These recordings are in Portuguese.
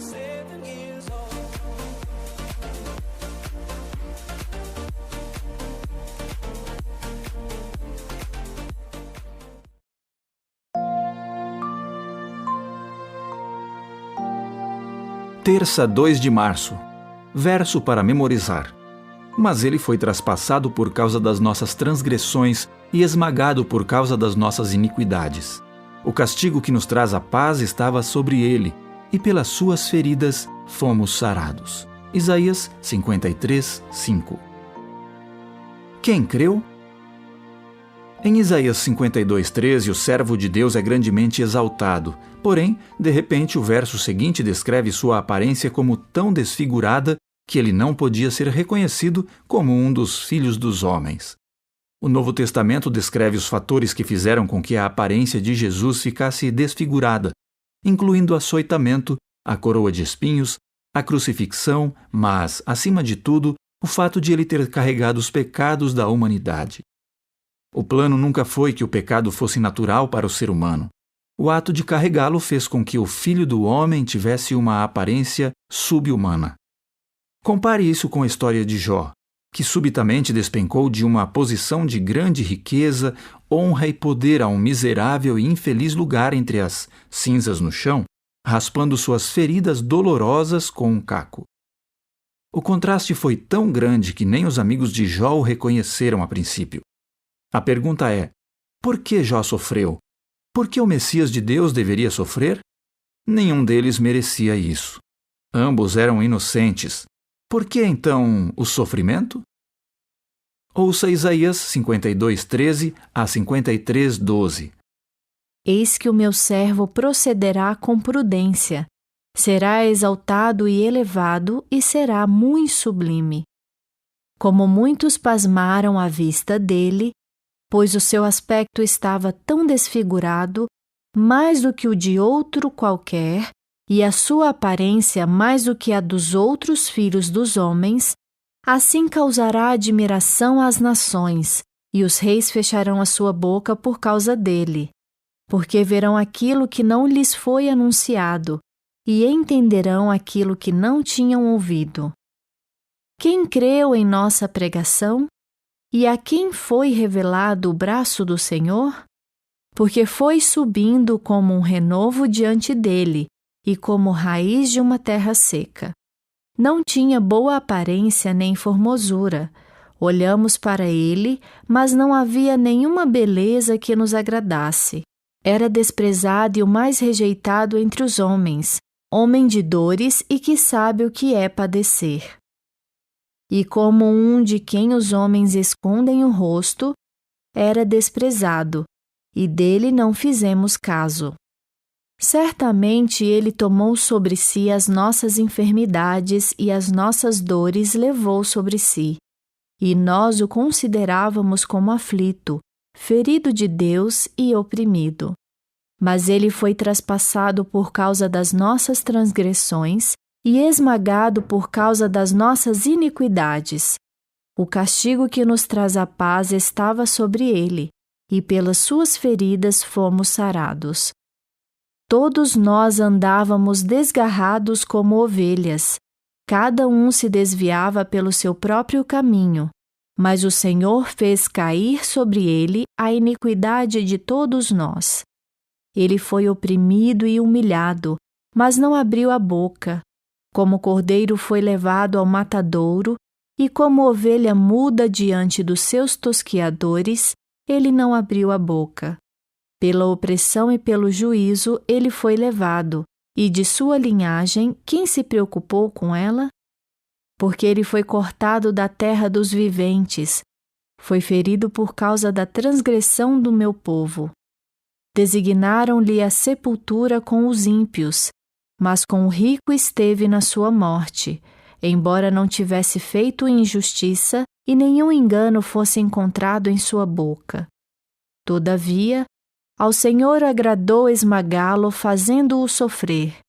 7 years old. Terça, 2 de março. Verso para memorizar. Mas ele foi traspassado por causa das nossas transgressões e esmagado por causa das nossas iniquidades. O castigo que nos traz a paz estava sobre ele, e pelas suas feridas fomos sarados. Isaías 53, 5. Quem creu? Em Isaías 52:13, o servo de Deus é grandemente exaltado. Porém, de repente, o verso seguinte descreve sua aparência como tão desfigurada que ele não podia ser reconhecido como um dos filhos dos homens. O Novo Testamento descreve os fatores que fizeram com que a aparência de Jesus ficasse desfigurada, incluindo o açoitamento, a coroa de espinhos, a crucifixão, mas, acima de tudo, o fato de ele ter carregado os pecados da humanidade. O plano nunca foi que o pecado fosse natural para o ser humano. O ato de carregá-lo fez com que o Filho do Homem tivesse uma aparência sub-humana. Compare isso com a história de Jó, que subitamente despencou de uma posição de grande riqueza, honra e poder a um miserável e infeliz lugar entre as cinzas no chão, raspando suas feridas dolorosas com um caco. O contraste foi tão grande que nem os amigos de Jó o reconheceram a princípio. A pergunta é: por que Jó sofreu? Por que o Messias de Deus deveria sofrer? Nenhum deles merecia isso. Ambos eram inocentes. Por que, então, o sofrimento? Ouça Isaías 52:13 a 53:12. Eis que o meu servo procederá com prudência, será exaltado e elevado e será muito sublime. Como muitos pasmaram à vista dele, pois o seu aspecto estava tão desfigurado, mais do que o de outro qualquer, e a sua aparência mais do que a dos outros filhos dos homens, assim causará admiração às nações, e os reis fecharão a sua boca por causa dele, porque verão aquilo que não lhes foi anunciado, e entenderão aquilo que não tinham ouvido. Quem creu em nossa pregação? E a quem foi revelado o braço do Senhor? Porque foi subindo como um renovo diante dele, e como raiz de uma terra seca. Não tinha boa aparência nem formosura. Olhamos para ele, mas não havia nenhuma beleza que nos agradasse. Era desprezado e o mais rejeitado entre os homens, homem de dores e que sabe o que é padecer. E como um de quem os homens escondem o rosto, era desprezado, e dele não fizemos caso. Certamente ele tomou sobre si as nossas enfermidades e as nossas dores levou sobre si, e nós o considerávamos como aflito, ferido de Deus e oprimido. Mas ele foi traspassado por causa das nossas transgressões e esmagado por causa das nossas iniquidades. O castigo que nos traz a paz estava sobre ele, e pelas suas feridas fomos sarados. Todos nós andávamos desgarrados como ovelhas, cada um se desviava pelo seu próprio caminho, mas o Senhor fez cair sobre ele a iniquidade de todos nós. Ele foi oprimido e humilhado, mas não abriu a boca. Como cordeiro foi levado ao matadouro, e como ovelha muda diante dos seus tosquiadores, ele não abriu a boca. Pela opressão e pelo juízo ele foi levado, e de sua linhagem, quem se preocupou com ela? Porque ele foi cortado da terra dos viventes, foi ferido por causa da transgressão do meu povo. Designaram-lhe a sepultura com os ímpios, mas com o rico esteve na sua morte, embora não tivesse feito injustiça e nenhum engano fosse encontrado em sua boca. Todavia, ao Senhor agradou esmagá-lo, fazendo-o sofrer.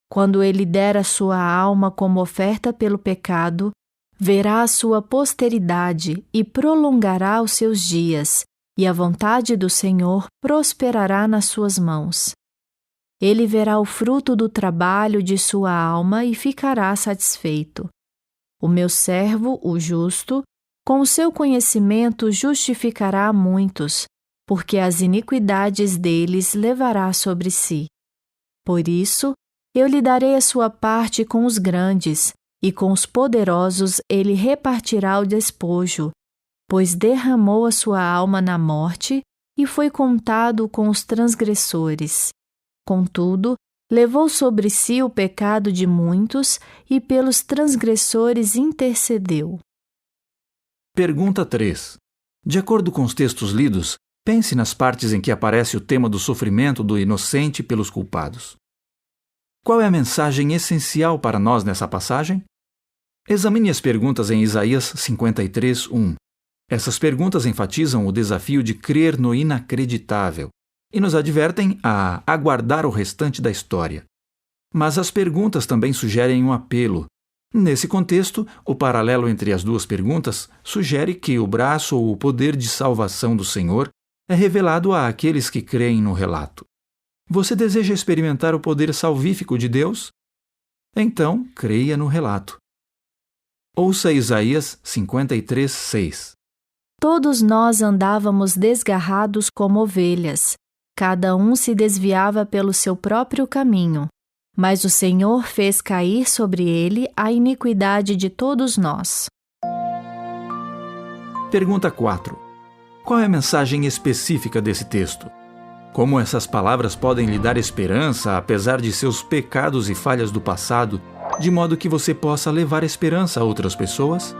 Quando ele der a sua alma como oferta pelo pecado, verá a sua posteridade e prolongará os seus dias, e a vontade do Senhor prosperará nas suas mãos. ele verá o fruto do trabalho de sua alma e ficará satisfeito. O meu servo, o justo, com o seu conhecimento justificará a muitos, porque as iniquidades deles levará sobre si. Por isso, eu lhe darei a sua parte com os grandes, e com os poderosos ele repartirá o despojo, pois derramou a sua alma na morte e foi contado com os transgressores. Contudo, levou sobre si o pecado de muitos e pelos transgressores intercedeu. Pergunta 3. De acordo com os textos lidos, pense nas partes em que aparece o tema do sofrimento do inocente pelos culpados. Qual é a mensagem essencial para nós nessa passagem? Examine as perguntas em Isaías 53, 1. Essas perguntas enfatizam o desafio de crer no inacreditável e nos advertem a aguardar o restante da história. Mas as perguntas também sugerem um apelo. Nesse contexto, o paralelo entre as duas perguntas sugere que o braço ou o poder de salvação do Senhor é revelado àqueles que creem no relato. Você deseja experimentar o poder salvífico de Deus? Então, creia no relato. Ouça Isaías 53, 6. Todos nós andávamos desgarrados como ovelhas, cada um se desviava pelo seu próprio caminho, mas o Senhor fez cair sobre ele a iniquidade de todos nós. Pergunta 4. Qual é a mensagem específica desse texto? Como essas palavras podem lhe dar esperança apesar de seus pecados e falhas do passado, de modo que você possa levar esperança a outras pessoas?